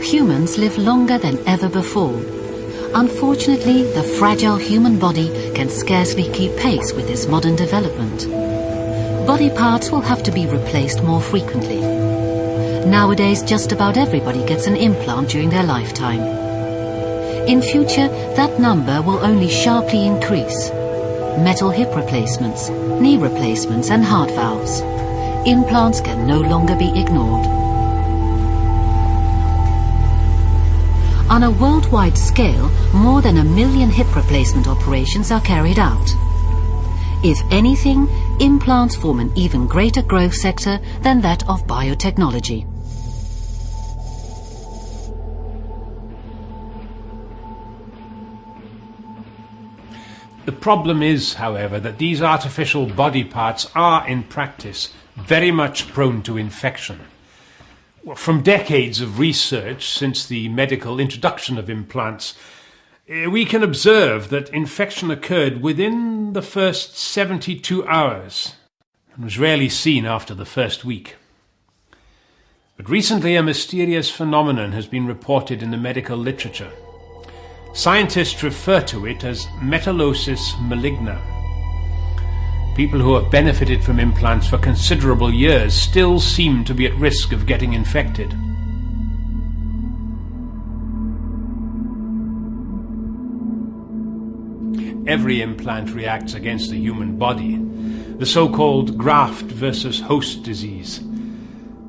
Humans live longer than ever before. Unfortunately, the fragile human body can scarcely keep pace with this modern development. Body parts will have to be replaced more frequently. Nowadays, just about everybody gets an implant during their lifetime. In future, that number will only sharply increase. Metal hip replacements, knee replacements and heart valves. Implants can no longer be ignored. On a worldwide scale, more than 1 million hip replacement operations are carried out. If anything, implants form an even greater growth sector than that of biotechnology. The problem is, however, that these artificial body parts are, in practice, very much prone to infection. From decades of research since the medical introduction of implants, we can observe that infection occurred within the first 72 hours and was rarely seen after the first week. But recently a mysterious phenomenon has been reported in the medical literature. Scientists refer to it as metallosis maligna. People who have benefited from implants for considerable years still seem to be at risk of getting infected. Every implant reacts against the human body, the so-called graft versus host disease.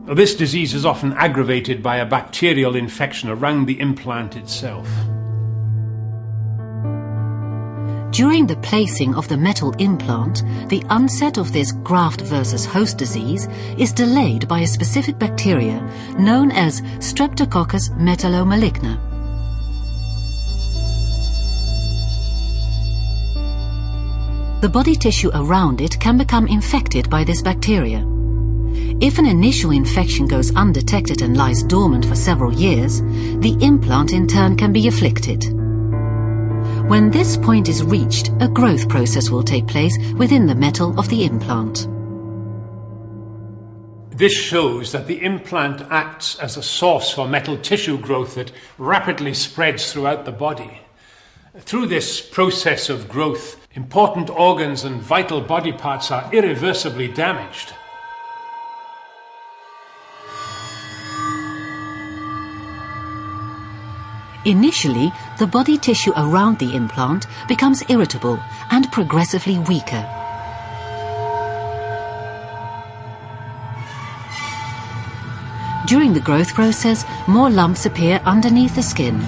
This disease is often aggravated by a bacterial infection around the implant itself. During the placing of the metal implant, the onset of this graft versus host disease is delayed by a specific bacteria known as Streptococcus Metalomaligna. The body tissue around it can become infected by this bacteria. If an initial infection goes undetected and lies dormant for several years, the implant in turn can be afflicted. When this point is reached, a growth process will take place within the metal of the implant. This shows that the implant acts as a source for metal tissue growth that rapidly spreads throughout the body. Through this process of growth, important organs and vital body parts are irreversibly damaged. Initially, the body tissue around the implant becomes irritable and progressively weaker. During the growth process, more lumps appear underneath the skin.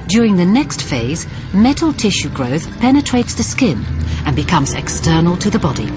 During the next phase, metal tissue growth penetrates the skin and becomes external to the body.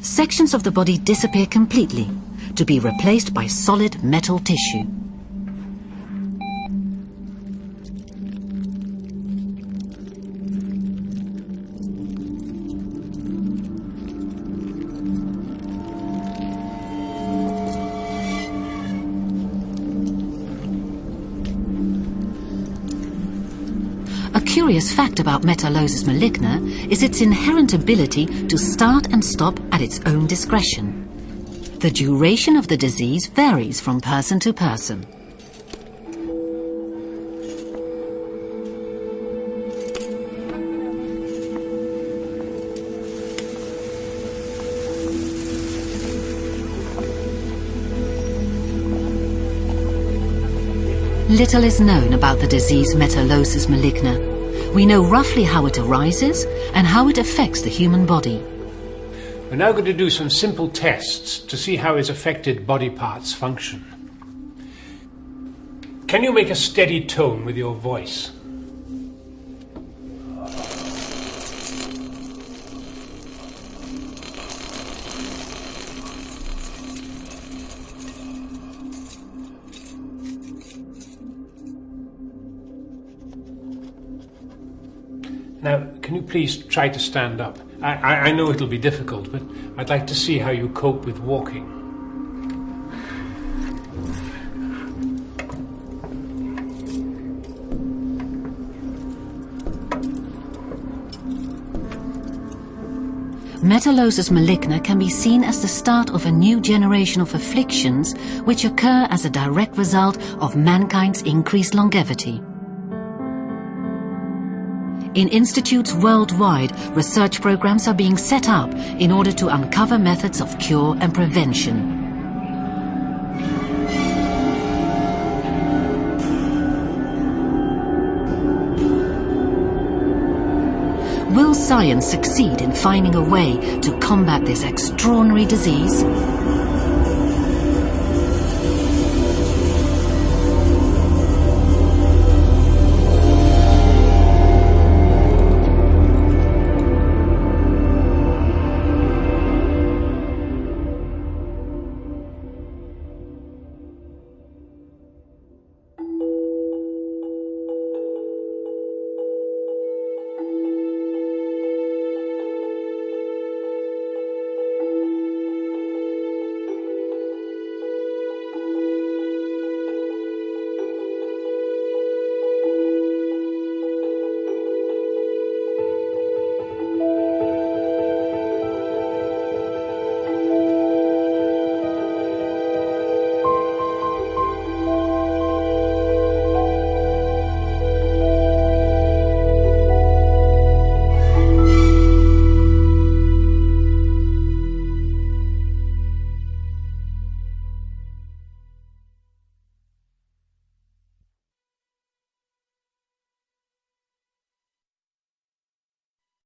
Sections of the body disappear completely, to be replaced by solid metal tissue. A curious fact about metallosis maligna is its inherent ability to start and stop at its own discretion. The duration of the disease varies from person to person. Little is known about the disease metallosis maligna. We know roughly how it arises and how it affects the human body. We're now going to do some simple tests to see how its affected body parts function. Can you make a steady tone with your voice? Now, can you please try to stand up? I know it'll be difficult, but I'd like to see how you cope with walking. Metalosis maligna can be seen as the start of a new generation of afflictions which occur as a direct result of mankind's increased longevity. In institutes worldwide, research programs are being set up in order to uncover methods of cure and prevention. Will science succeed in finding a way to combat this extraordinary disease?